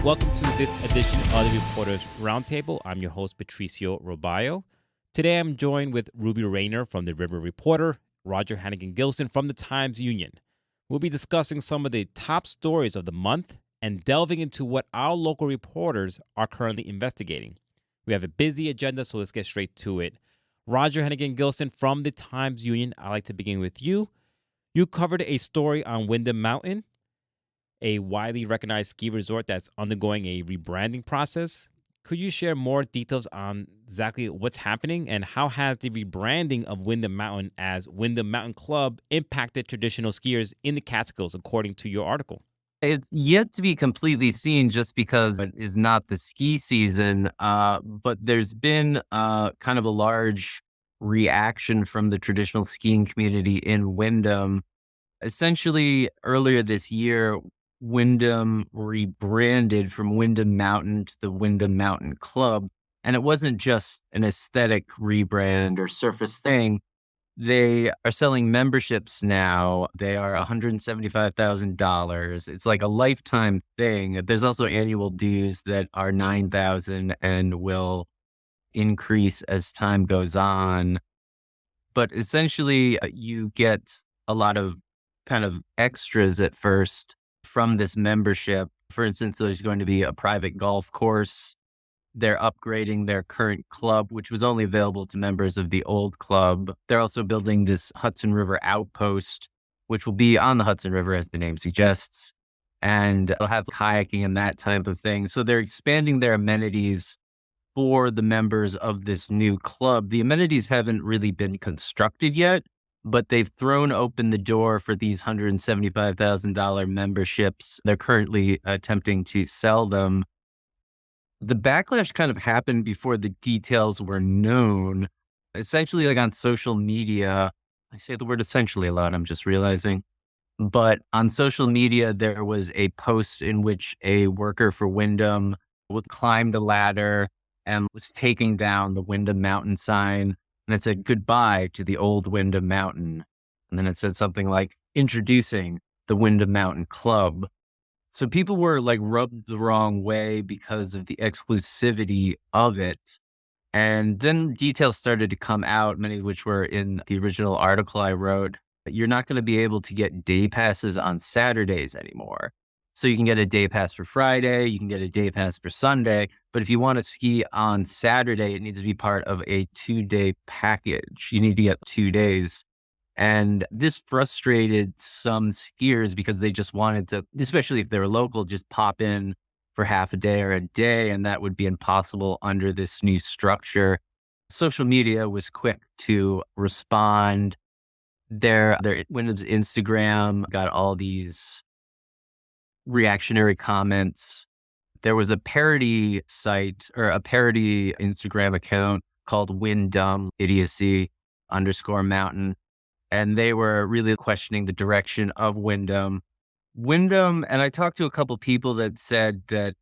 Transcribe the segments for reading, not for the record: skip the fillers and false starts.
Welcome to this edition of the Reporters Roundtable. I'm your host, Patricio Robayo. Today I'm joined with Ruby Rayner from the River Reporter, Roger Hannigan Gilson from the Times-Union. We'll be discussing some of the top stories of the month and delving into what our local reporters are currently investigating. We have a busy agenda, so let's get straight to it. Roger Hannigan Gilson from the Times-Union, I'd like to begin with you. You covered a story on Windham Mountain, a widely recognized ski resort that's undergoing a rebranding process. Could you share more details on exactly what's happening and how has the rebranding of Windham Mountain as Windham Mountain Club impacted traditional skiers in the Catskills, according to your article? It's yet to be completely seen just because it is not the ski season, but there's been kind of a large reaction from the traditional skiing community in Windham. Essentially, earlier this year, Windham rebranded from Windham Mountain to the Windham Mountain Club. And it wasn't just an aesthetic rebrand or surface thing. They are selling memberships now. They are $175,000. It's like a lifetime thing. There's also annual dues that are $9,000 and will increase as time goes on. But essentially, you get a lot of kind of extras at first from this membership. For instance, there's going to be a private golf course. They're upgrading their current club, which was only available to members of the old club. They're also building this Hudson River outpost, which will be on the Hudson River, as the name suggests. And they'll have kayaking and that type of thing. So they're expanding their amenities for the members of this new club. The amenities haven't really been constructed yet, but they've thrown open the door for these $175,000 memberships. They're currently attempting to sell them. The backlash kind of happened before the details were known. Essentially, like on social media, I say the word essentially a lot, I'm just realizing. But on social media, there was a post in which a worker for Windham would climb the ladder and was taking down the Windham Mountain sign. And it said, "Goodbye to the old Windham Mountain." And then it said something like, "Introducing the Windham Mountain Club." So people were like rubbed the wrong way because of the exclusivity of it. And then details started to come out, many of which were in the original article I wrote. You're not going to be able to get day passes on Saturdays anymore. So you can get a day pass for Friday, you can get a day pass for Sunday. But if you want to ski on Saturday, it needs to be part of a 2-day package. You need to get 2 days. And this frustrated some skiers because they just wanted to, especially if they were local, just pop in for half a day or a day. And that would be impossible under this new structure. Social media was quick to respond. Their Wyndham's Instagram got all these reactionary comments. There was a parody site or a parody Instagram account called Windham Idiocy _mountain. And they were really questioning the direction of Windham. And I talked to a couple people that said that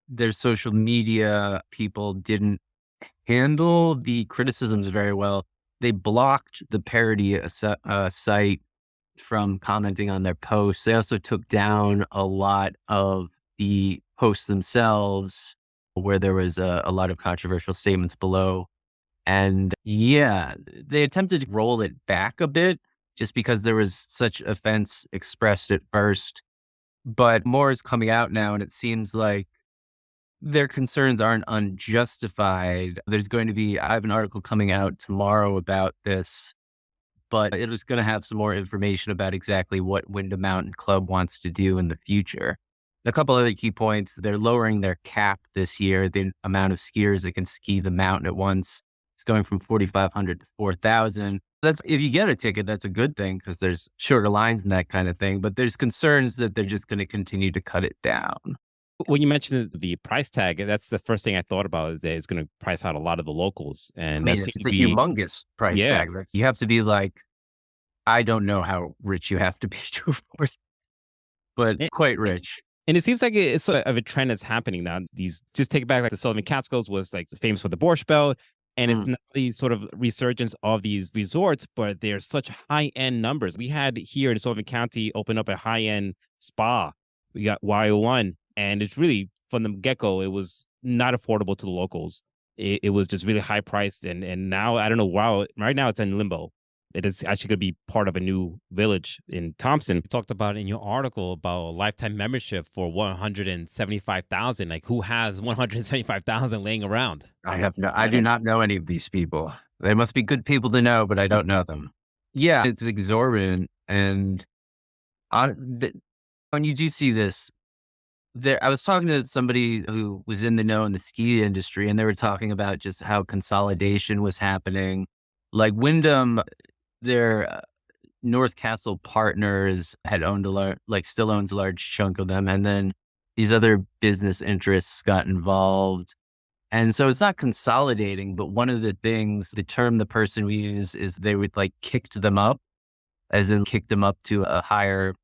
their social media people didn't handle the criticisms very well. They blocked the parody site from commenting on their posts. They also took down a lot of the posts themselves where there was a lot of controversial statements below. And yeah, they attempted to roll it back a bit just because there was such offense expressed at first. But more is coming out now, and it seems like their concerns aren't unjustified. I have an article coming out tomorrow about this, but it was going to have some more information about exactly what Windham Mountain Club wants to do in the future. A couple other key points: they're lowering their cap this year. The amount of skiers that can ski the mountain at once is going from 4,500 to 4,000. If you get a ticket, that's a good thing because there's shorter lines and that kind of thing. But there's concerns that they're just going to continue to cut it down. When you mentioned the price tag, that's the first thing I thought about is that it's going to price out a lot of the locals. I And mean, that it's seems a to be, humongous price yeah. tag. You have to be like, I don't know how rich you have to be to afford, but And, quite rich. and it seems like it's sort of a trend that's happening now. Just take it back, like the Sullivan Catskills was like famous for the Borscht Belt. And it's not the sort of resurgence of these resorts, but they're such high-end numbers. We had here in Sullivan County open up a high-end spa. We got Y01, and it's really from the get-go, it was not affordable to the locals. It was just really high priced, and now I don't know. Wow, right now it's in limbo. It is actually going to be part of a new village in Thompson. You talked about in your article about a lifetime membership for 175,000. Like, who has 175,000 laying around? I do not know any of these people. They must be good people to know, but I don't know them. Yeah, it's exorbitant. And when you do see this, I was talking to somebody who was in the know in the ski industry, and they were talking about just how consolidation was happening. Like Windham, their North Castle partners had owned still owns a large chunk of them. And then these other business interests got involved. And so it's not consolidating, but one of the things, the term the person we use is they would kicked them up, as in kicked them up to a higher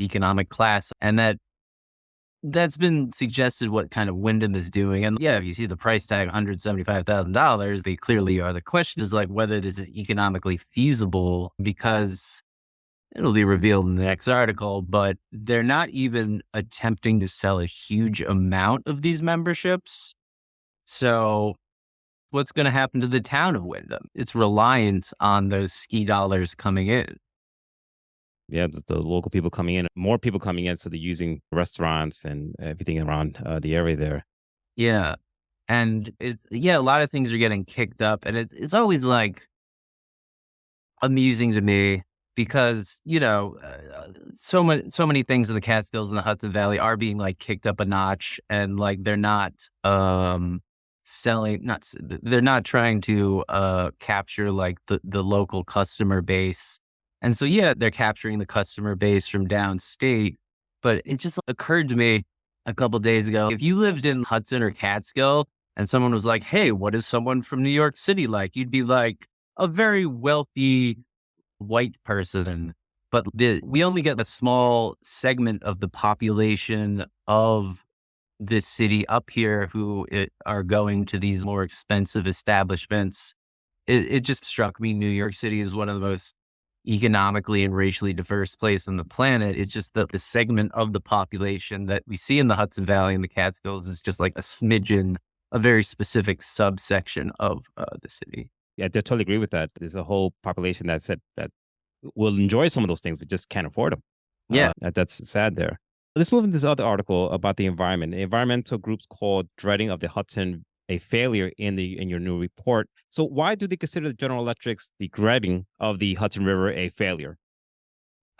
economic class. And that's been suggested what kind of Windham is doing. And yeah, if you see the price tag, $175,000, they clearly are. The question is whether this is economically feasible, because it'll be revealed in the next article, but they're not even attempting to sell a huge amount of these memberships. So what's going to happen to the town of Windham? It's reliant on those ski dollars coming in. Yeah, the local people coming in, more people coming in. So they're using restaurants and everything around the area there. Yeah. And a lot of things are getting kicked up, and it's always amusing to me because, so many things in the Catskills and the Hudson Valley are being kicked up a notch, and they're not, they're not trying to capture the local customer base. And so, yeah, they're capturing the customer base from downstate. But it just occurred to me a couple of days ago, if you lived in Hudson or Catskill and someone was like, hey, what is someone from New York City like? You'd be like a very wealthy white person. But we only get a small segment of the population of this city up here who are going to these more expensive establishments. It just struck me New York City is one of the most economically and racially diverse place on the planet. It's just that the segment of the population that we see in the Hudson Valley and the Catskills is just a smidgen, a very specific subsection of the city. Yeah, I totally agree with that. There's a whole population that said that will enjoy some of those things, but just can't afford them. Yeah. That's sad there. Let's move into this other article about the environment. Environmental groups called dredging of the Hudson a failure in your new report. So why do they consider the General Electric's the dredging of the Hudson River a failure?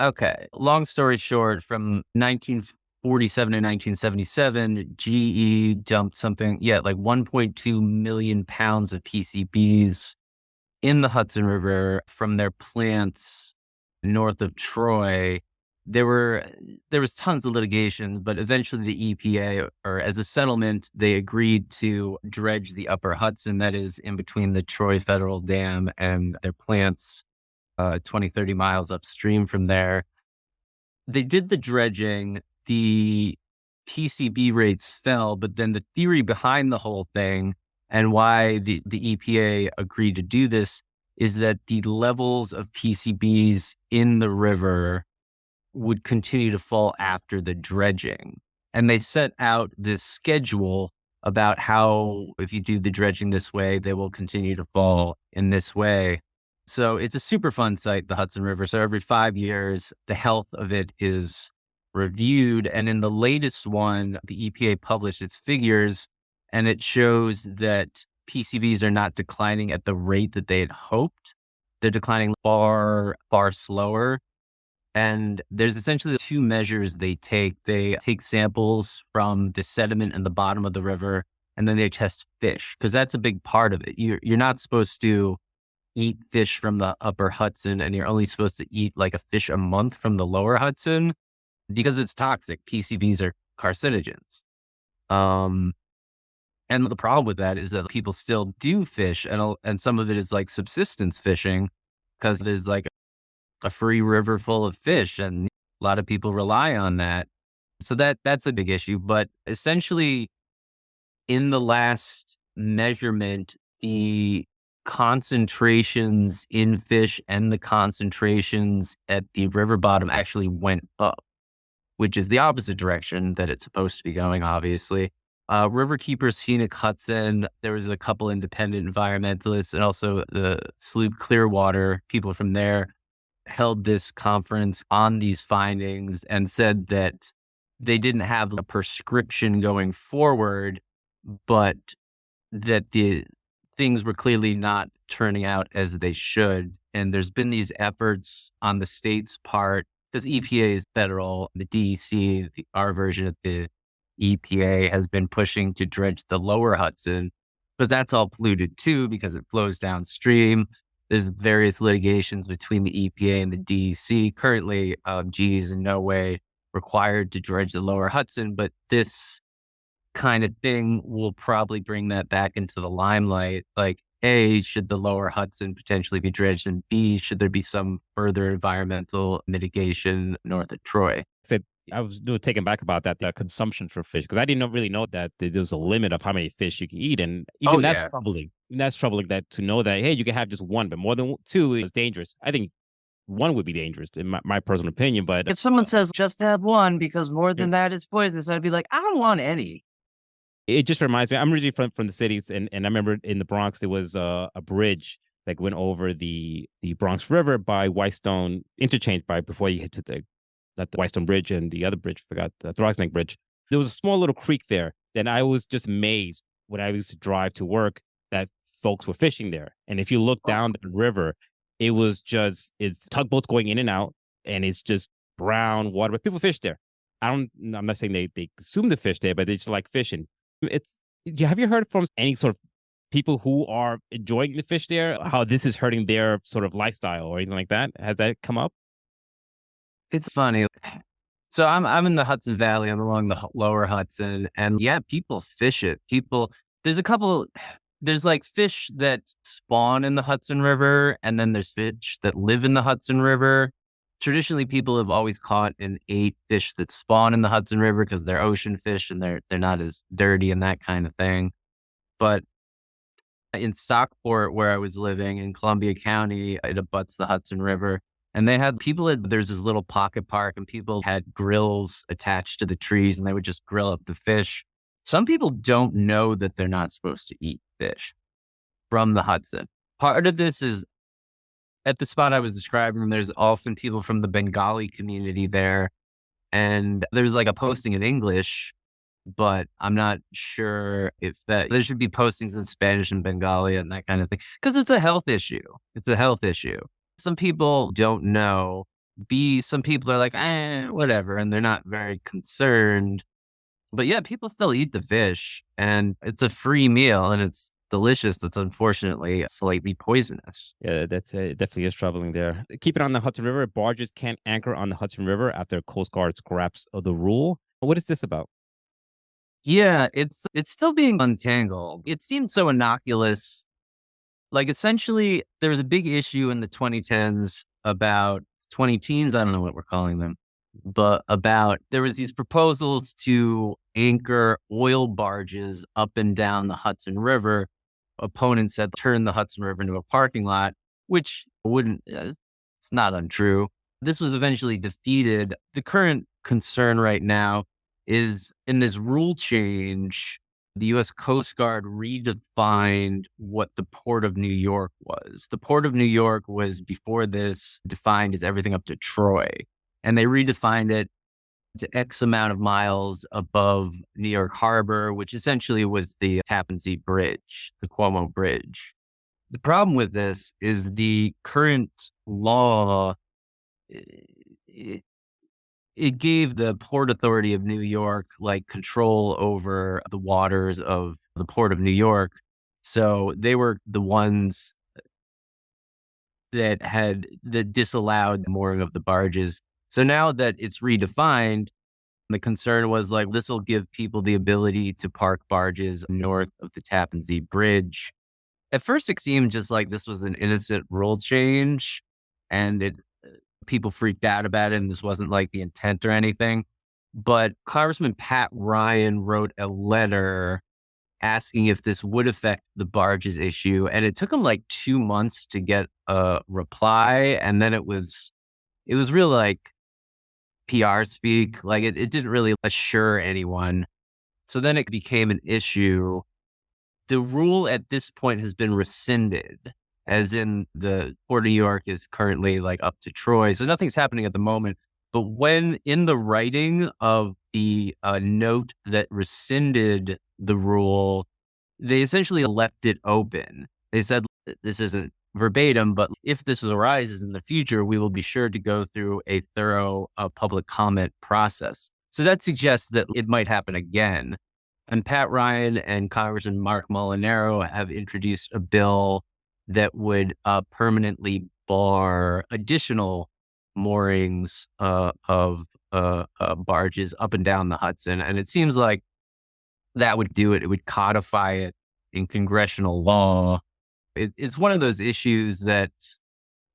Okay. Long story short, from 1947 to 1977, GE dumped something, 1.2 million pounds of PCBs in the Hudson River from their plants north of Troy. There was tons of litigation, but eventually the EPA, or as a settlement, they agreed to dredge the upper Hudson, that is in between the Troy Federal Dam and their plants 20, 30 miles upstream from there. They did the dredging, the PCB rates fell, but then the theory behind the whole thing and why the EPA agreed to do this is that the levels of PCBs in the river would continue to fall after the dredging. And they set out this schedule about how if you do the dredging this way, they will continue to fall in this way. So it's a super fun site, the Hudson River. So every 5 years, the health of it is reviewed. And in the latest one, the EPA published its figures, and it shows that PCBs are not declining at the rate that they had hoped. They're declining far, far slower. And there's essentially two measures they take. They take samples from the sediment in the bottom of the river, and then they test fish, because that's a big part of it. You're not supposed to eat fish from the upper Hudson, and you're only supposed to eat a fish a month from the lower Hudson because it's toxic. PCBs are carcinogens. And the problem with that is that people still do fish, and some of it is subsistence fishing, because there's a free river full of fish, and a lot of people rely on that. So that's a big issue. But essentially, in the last measurement, the concentrations in fish and the concentrations at the river bottom actually went up, which is the opposite direction that it's supposed to be going, obviously. Riverkeeper Scenic Hudson. There was a couple independent environmentalists and also the Sloop Clearwater people from there held this conference on these findings and said that they didn't have a prescription going forward, but that the things were clearly not turning out as they should. And there's been these efforts on the state's part, because EPA is federal, the DEC, our version of the EPA has been pushing to dredge the lower Hudson, but that's all polluted too because it flows downstream. There's various litigations between the EPA and the DEC. Currently, GE is in no way required to dredge the lower Hudson, but this kind of thing will probably bring that back into the limelight. Like, A, should the lower Hudson potentially be dredged? And B, should there be some further environmental mitigation north of Troy? I was taken back about that consumption for fish, because I didn't really know that there was a limit of how many fish you can eat, and even that's troubling. And that's troubling that to know that, hey, you can have just one, but more than two is dangerous. I think one would be dangerous in my personal opinion. But if someone says just have one because more than that is poisonous, I'd be like, I don't want any. It just reminds me, I'm originally from the cities, and I remember in the Bronx there was a bridge that went over the Bronx River by Whitestone interchange before you hit to the Whitestone Bridge and the other bridge, forgot the Throgsneck Bridge. There was a small little creek there. Then I was just amazed when I used to drive to work that folks were fishing there. And if you look down the river, it's tugboats going in and out, and it's just brown water. But people fish there. I'm not saying they consume the fish there, but they just like fishing. Have you heard from any sort of people who are enjoying the fish there, how this is hurting their sort of lifestyle or anything like that? Has that come up? It's funny. So I'm in the Hudson Valley. I'm along the lower Hudson, and yeah, people fish it. There's like fish that spawn in the Hudson River, and then there's fish that live in the Hudson River. Traditionally, people have always caught and ate fish that spawn in the Hudson River because they're ocean fish and they're not as dirty and that kind of thing. But in Stockport, where I was living in Columbia County, it abuts the Hudson River. And there's this little pocket park, and people had grills attached to the trees, and they would just grill up the fish. Some people don't know that they're not supposed to eat fish from the Hudson. Part of this is at the spot I was describing, there's often people from the Bengali community there. And there's like a posting in English, but I'm not sure if there should be postings in Spanish and Bengali and that kind of thing, because it's a health issue. Some people don't know. Some people are like, whatever, and they're not very concerned. But yeah, people still eat the fish, and it's a free meal, and it's delicious. It's unfortunately slightly poisonous. Yeah, that's it definitely is troubling there. Keep it on the Hudson River. Barges can't anchor on the Hudson River after Coast Guard scraps of the rule. What is this about? Yeah, it's still being untangled. It seemed so innocuous. Like, essentially, there was a big issue in the 2010s about 20-teens. I don't know what we're calling them, but there was these proposals to anchor oil barges up and down the Hudson River. Opponents said turn the Hudson River into a parking lot, which it's not untrue. This was eventually defeated. The current concern right now is in this rule change, the U.S. Coast Guard redefined what the Port of New York was. The Port of New York was, before this, defined as everything up to Troy. And they redefined it to X amount of miles above New York Harbor, which essentially was the Tappan Zee Bridge, the Cuomo Bridge. The problem with this is the current law, it gave the Port Authority of New York like control over the waters of the Port of New York. So they were the ones that disallowed the mooring of the barges. So now that it's redefined, the concern was like, this will give people the ability to park barges north of the Tappan Zee Bridge. At first, it seemed just like this was an innocent rule change, and people freaked out about it, and this wasn't like the intent or anything. But Congressman Pat Ryan wrote a letter asking if this would affect the barges issue, and it took him like 2 months to get a reply, and then it was real like PR speak. Like it didn't really assure anyone. So then it became an issue. The rule at this point has been rescinded, as in the Port of New York is currently like up to Troy. So nothing's happening at the moment. But when in the writing of the note that rescinded the rule, they essentially left it open. They said, this isn't verbatim, but if this arises in the future, we will be sure to go through a thorough public comment process. So that suggests that it might happen again. And Pat Ryan and Congressman Mark Molinaro have introduced a bill that would permanently bar additional moorings of barges up and down the Hudson. And it seems like that would do it. It would codify it in congressional law. It's one of those issues that,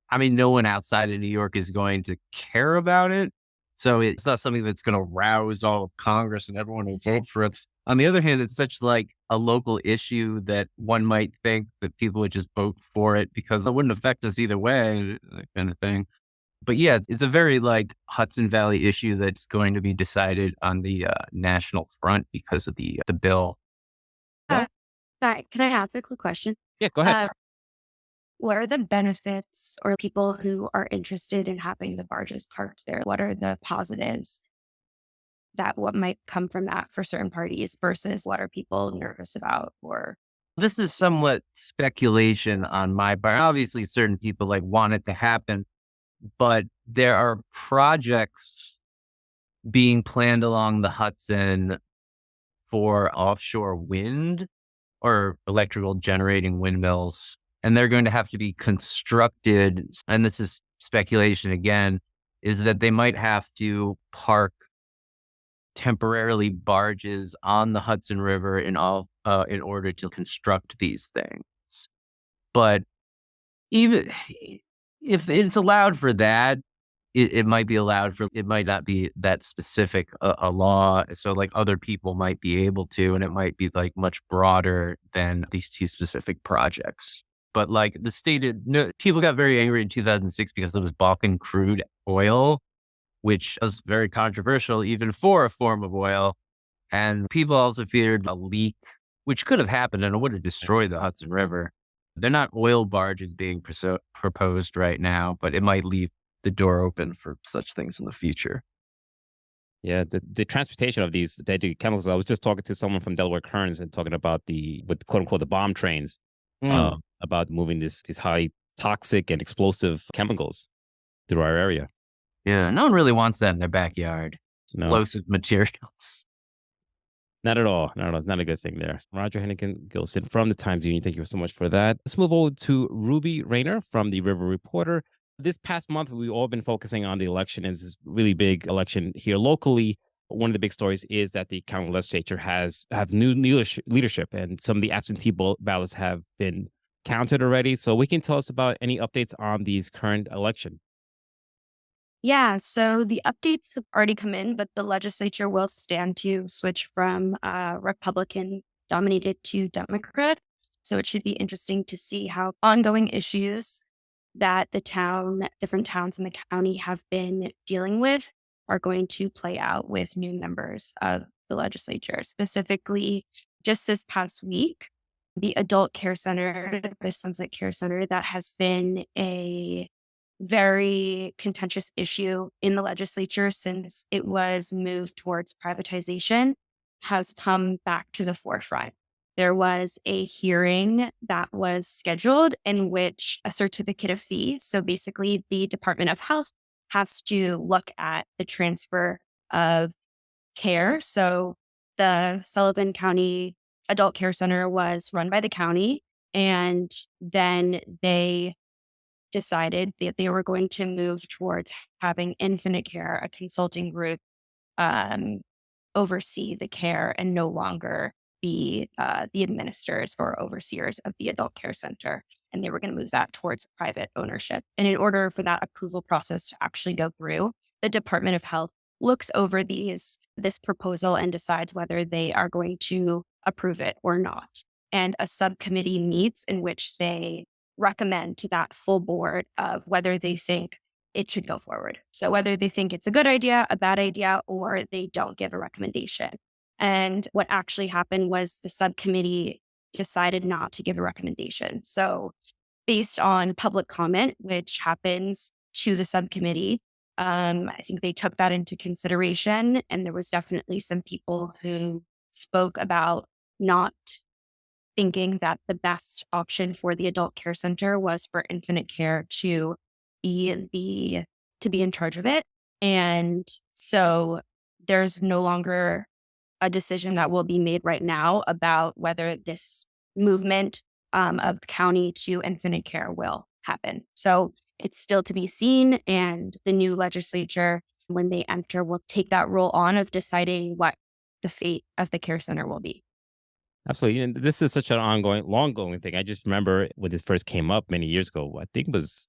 I mean, no one outside of New York is going to care about it. So it's not something that's going to rouse all of Congress and everyone will vote for it. On the other hand, it's such like a local issue that one might think that people would just vote for it because it wouldn't affect us either way, that kind of thing. But yeah, it's a very like Hudson Valley issue that's going to be decided on the national front because of the bill. Sorry, can I ask a quick question? Yeah, go ahead. Uh, what are the benefits or people who are interested in having the barges parked there? What are the positives that what might come from that for certain parties versus what are people nervous about or This is somewhat speculation on my part. Obviously, certain people like want it to happen, but there are projects being planned along the Hudson for offshore wind or electrical generating windmills, and they're going to have to be constructed. And this is speculation again, is that they might have to park temporarily barges on the Hudson River in order to construct these things. But even if it's allowed for that, it might be allowed for, it might not be that specific a law. So like other people might be able to, and it might be like much broader than these two specific projects. But like the stated, no, people got very angry in 2006 because it was Balkan crude oil, which was very controversial even for a form of oil. And people also feared a leak, which could have happened and it would have destroyed the Hudson River. They're not oil barges being proposed right now, but it might leave the door open for such things in the future. Yeah, the transportation of these deadly chemicals. I was just talking to someone from Delaware Currents and talking about with quote unquote the bomb trains, about moving these high toxic and explosive chemicals through our area. Yeah, no one really wants that in their backyard. No, Explosive materials. not at all. Not at all. It's not a good thing there. Roger Hannigan Gilson from the Times Union. Thank you so much for that. Let's move over to Ruby Rayner from the River Reporter. This past month, we've all been focusing on the election. It's this really big election here locally. One of the big stories is that the county legislature have new leadership, and some of the absentee ballots have been counted already. So we can tell us about any updates on these current election. Yeah, so the updates have already come in, but the legislature will stand to switch from Republican dominated to Democrat. So it should be interesting to see how ongoing issues that different towns in the county have been dealing with are going to play out with new members of the legislature. Specifically, just this past week, the adult care center, the Sunset Care Center, that has been a very contentious issue in the legislature since it was moved towards privatization, has come back to the forefront. There was a hearing that was scheduled in which a certificate of fee, so basically the Department of Health has to look at the transfer of care. So the Sullivan County Adult Care Center was run by the county, and then they decided that they were going to move towards having Infinite Care, a consulting group, um, oversee the care and no longer be the administrators or overseers of the adult care center. And they were going to move that towards private ownership. And in order for that approval process to actually go through, the Department of Health looks over this proposal and decides whether they are going to approve it or not. And a subcommittee meets in which they recommend to that full board of whether they think it should go forward. So whether they think it's a good idea, a bad idea, or they don't give a recommendation. And what actually happened was the subcommittee decided not to give a recommendation. So based on public comment, which happens to the subcommittee, I think they took that into consideration. And there was definitely some people who spoke about not thinking that the best option for the adult care center was for Infinite Care to be in charge of it. And so there's no longer a decision that will be made right now about whether this movement of the county to Infinite Care will happen. So it's still to be seen. And the new legislature, when they enter, will take that role on of deciding what the fate of the care center will be. Absolutely. And this is such an long going thing. I just remember when this first came up many years ago, I think it was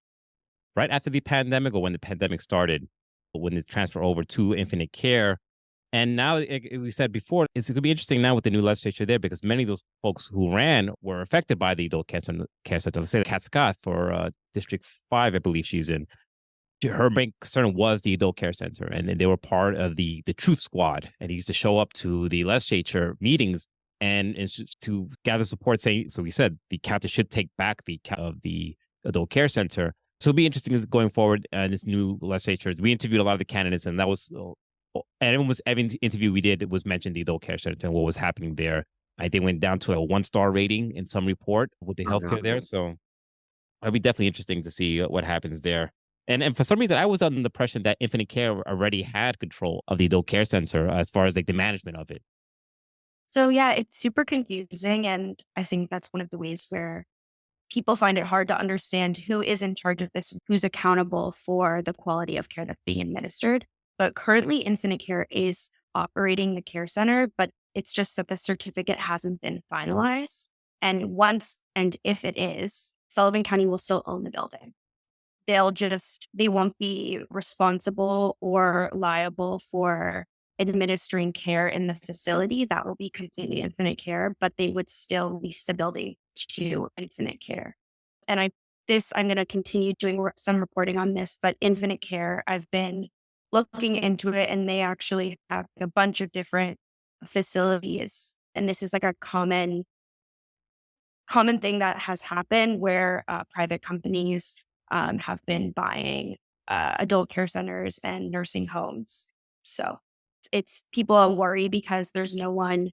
right after the pandemic or when the pandemic started, when it's transferred over to Infinite Care. And now, we said before, it's going to be interesting now with the new legislature there because many of those folks who ran were affected by the adult care center. Let's say Kat Scott for District 5, I believe she's in. Her main concern was the adult care center, and then they were part of the Truth Squad, and he used to show up to the legislature meetings and to gather support. Saying, so we said the county should take back of the adult care center. So it'll be interesting as going forward in this new legislature. We interviewed a lot of the candidates, and that was and almost every interview we did was mentioned the adult care center and what was happening there. I think went down to a 1-star rating in some report with the healthcare there. So it'll be definitely interesting to see what happens there. And for some reason, I was under the impression that Infinite Care already had control of the adult care center as far as like the management of it. So yeah, it's super confusing. And I think that's one of the ways where people find it hard to understand who is in charge of this, who's accountable for the quality of care that's being administered. But currently, Infinite Care is operating the care center, but it's just that the certificate hasn't been finalized. And once and if it is, Sullivan County will still own the building. They won't be responsible or liable for administering care in the facility. That will be completely Infinite Care, but they would still lease the building to Infinite Care. And I'm going to continue doing some reporting on this, but Infinite Care, I've been looking into it, and they actually have a bunch of different facilities. And this is like a common thing that has happened where private companies have been buying adult care centers and nursing homes. So it's people worry because there's no one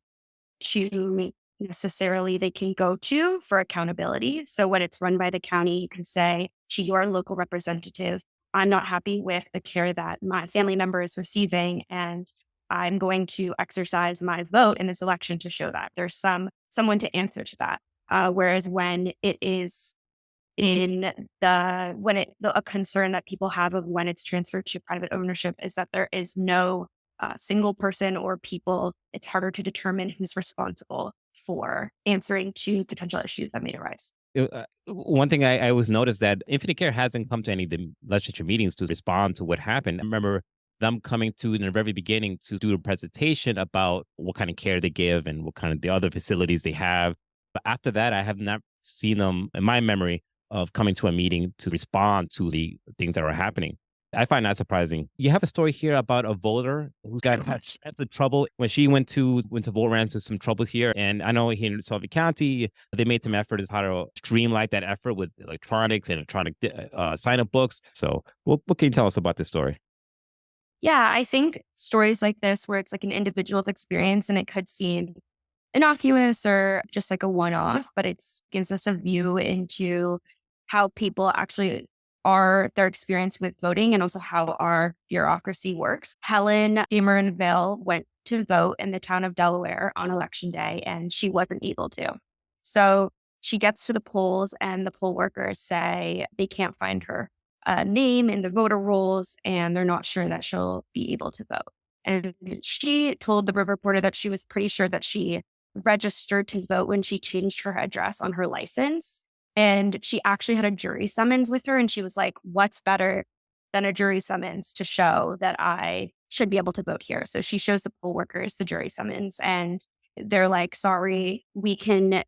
to necessarily they can go to for accountability. So when it's run by the county, you can say to your local representative, I'm not happy with the care that my family member is receiving, and I'm going to exercise my vote in this election to show that there's someone to answer to that. Whereas when it is a concern that people have of when it's transferred to private ownership is that there is no single person or people, it's harder to determine who's responsible for answering to potential issues that may arise. One thing I always noticed that Infinite Care hasn't come to any of the legislature meetings to respond to what happened. I remember them coming to in the very beginning to do a presentation about what kind of care they give and what kind of the other facilities they have. But after that, I have not seen them in my memory of coming to a meeting to respond to the things that are happening. I find that surprising. You have a story here about a voter who got into trouble when she went to vote, ran into some troubles here. And I know here in Sullivan County, they made some effort as how to streamline that effort with electronics and electronic sign-up books. So what can you tell us about this story? Yeah, I think stories like this, where it's like an individual's experience and it could seem innocuous or just like a one-off, but it gives us a view into how people actually are, their experience with voting, and also how our bureaucracy works. Helen Dameron-Vale went to vote in the town of Delaware on election day, and she wasn't able to. So she gets to the polls, and the poll workers say they can't find her name in the voter rolls, and they're not sure that she'll be able to vote. And she told the River reporter that she was pretty sure that she registered to vote when she changed her address on her license. And she actually had a jury summons with her. And she was like, what's better than a jury summons to show that I should be able to vote here? So she shows the poll workers the jury summons, and they're like, sorry, we can't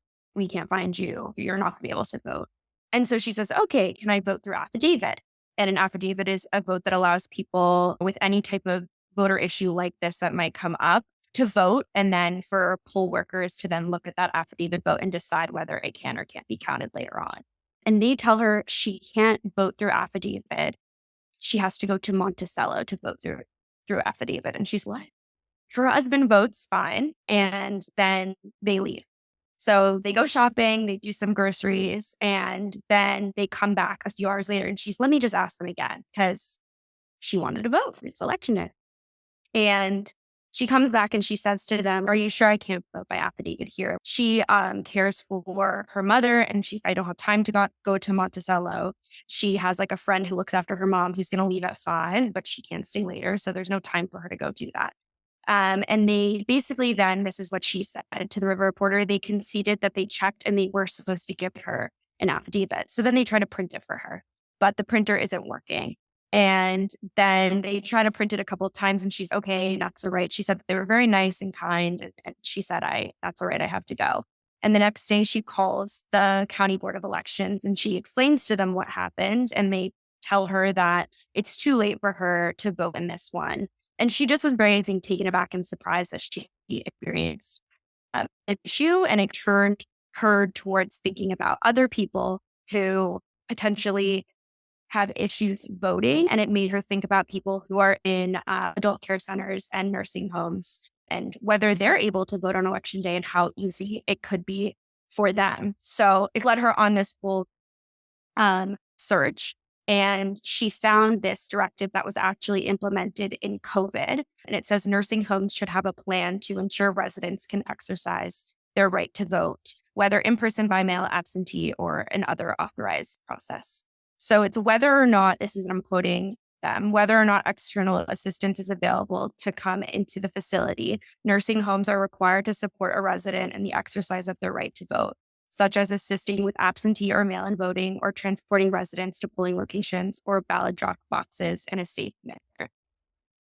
find you. You're not going to be able to vote. And so she says, okay, can I vote through affidavit? And an affidavit is a vote that allows people with any type of voter issue like this that might come up to vote, and then for poll workers to then look at that affidavit vote and decide whether it can or can't be counted later on. And they tell her she can't vote through affidavit. She has to go to Monticello to vote through affidavit. And she's like, her husband votes fine, and then they leave. So they go shopping, they do some groceries, and then they come back a few hours later, and she's, let me just ask them again, because she wanted to vote. It's election day. And she comes back and she says to them, are you sure I can't vote by affidavit here? She cares for her mother, and she's, I don't have time to go to Monticello. She has like a friend who looks after her mom who's going to leave at 5, but she can't stay later. So there's no time for her to go do that. And they basically then, this is what she said to the River Reporter, they conceded that they checked and they were supposed to give her an affidavit. So then they try to print it for her, but the printer isn't working. And then they try to print it a couple of times, and she's, okay, that's all right. She said that they were very nice and kind. And she said, that's all right, I have to go. And the next day she calls the County Board of Elections and she explains to them what happened. And they tell her that it's too late for her to vote in this one. And she just was very, I think, taken aback and surprised that she experienced an issue. And it turned her towards thinking about other people who potentially have issues voting. And it made her think about people who are in adult care centers and nursing homes and whether they're able to vote on election day and how easy it could be for them. So it led her on this whole search. And she found this directive that was actually implemented in COVID. And it says nursing homes should have a plan to ensure residents can exercise their right to vote, whether in person, by mail, absentee, or an other authorized process. So it's whether or not, this is, I'm quoting them, whether or not external assistance is available to come into the facility. Nursing homes are required to support a resident in the exercise of their right to vote, such as assisting with absentee or mail-in voting or transporting residents to polling locations or ballot drop boxes in a safe manner.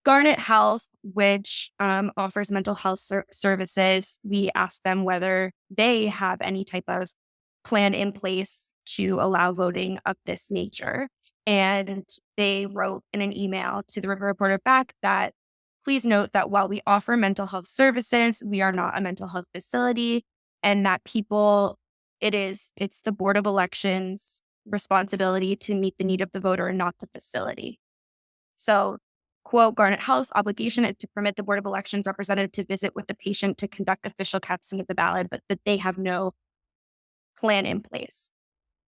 Garnet Health, which offers mental health services, we asked them whether they have any type of plan in place to allow voting of this nature. And they wrote in an email to the River Reporter back that, please note that while we offer mental health services, we are not a mental health facility, and that it's the Board of Elections' responsibility to meet the need of the voter and not the facility. So, quote, Garnet Health's obligation is to permit the Board of Elections representative to visit with the patient to conduct official casting of the ballot, but that they have no plan in place.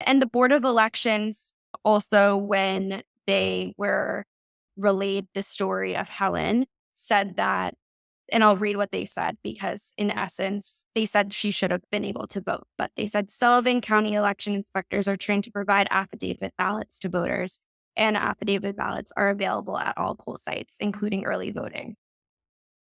And the Board of Elections also, when they were relayed the story of Helen, said that, and I'll read what they said, because in essence, they said she should have been able to vote. But they said Sullivan County election inspectors are trained to provide affidavit ballots to voters, and affidavit ballots are available at all poll sites, including early voting.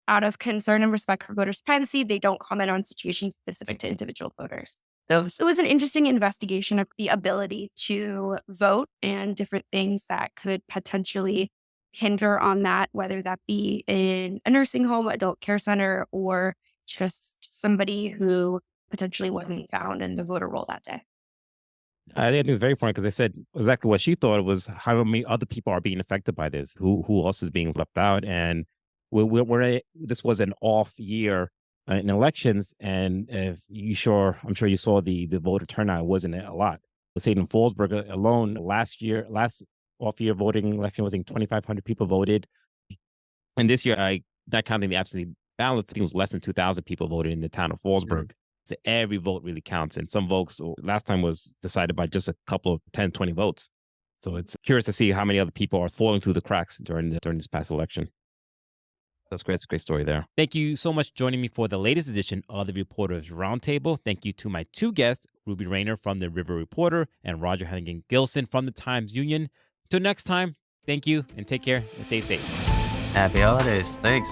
Out of concern and respect for voters' privacy, they don't comment on situations specific to individual voters. So it was an interesting investigation of the ability to vote and different things that could potentially hinder on that, whether that be in a nursing home, adult care center, or just somebody who potentially wasn't found in the voter roll that day. I think it's very important because they said exactly what she thought was how many other people are being affected by this, who else is being left out. And this was an off year in elections. And I'm sure you saw the voter turnout wasn't a lot. Say in Fallsburg alone, last off year voting election was, I think, 2,500 people voted. And this year, not counting the absentee ballots, I think it was less than 2,000 people voted in the town of Fallsburg. Mm-hmm. So every vote really counts. And some votes last time was decided by just a couple of 10, 20 votes. So it's curious to see how many other people are falling through the cracks during this past election. That's great. It's a great story there. Thank you so much for joining me for the latest edition of the Reporters Roundtable. Thank you to my two guests, Ruby Rayner from the River Reporter and Roger Hannigan Gilson from the Times-Union. Until next time, thank you and take care and stay safe. Happy holidays. Thanks.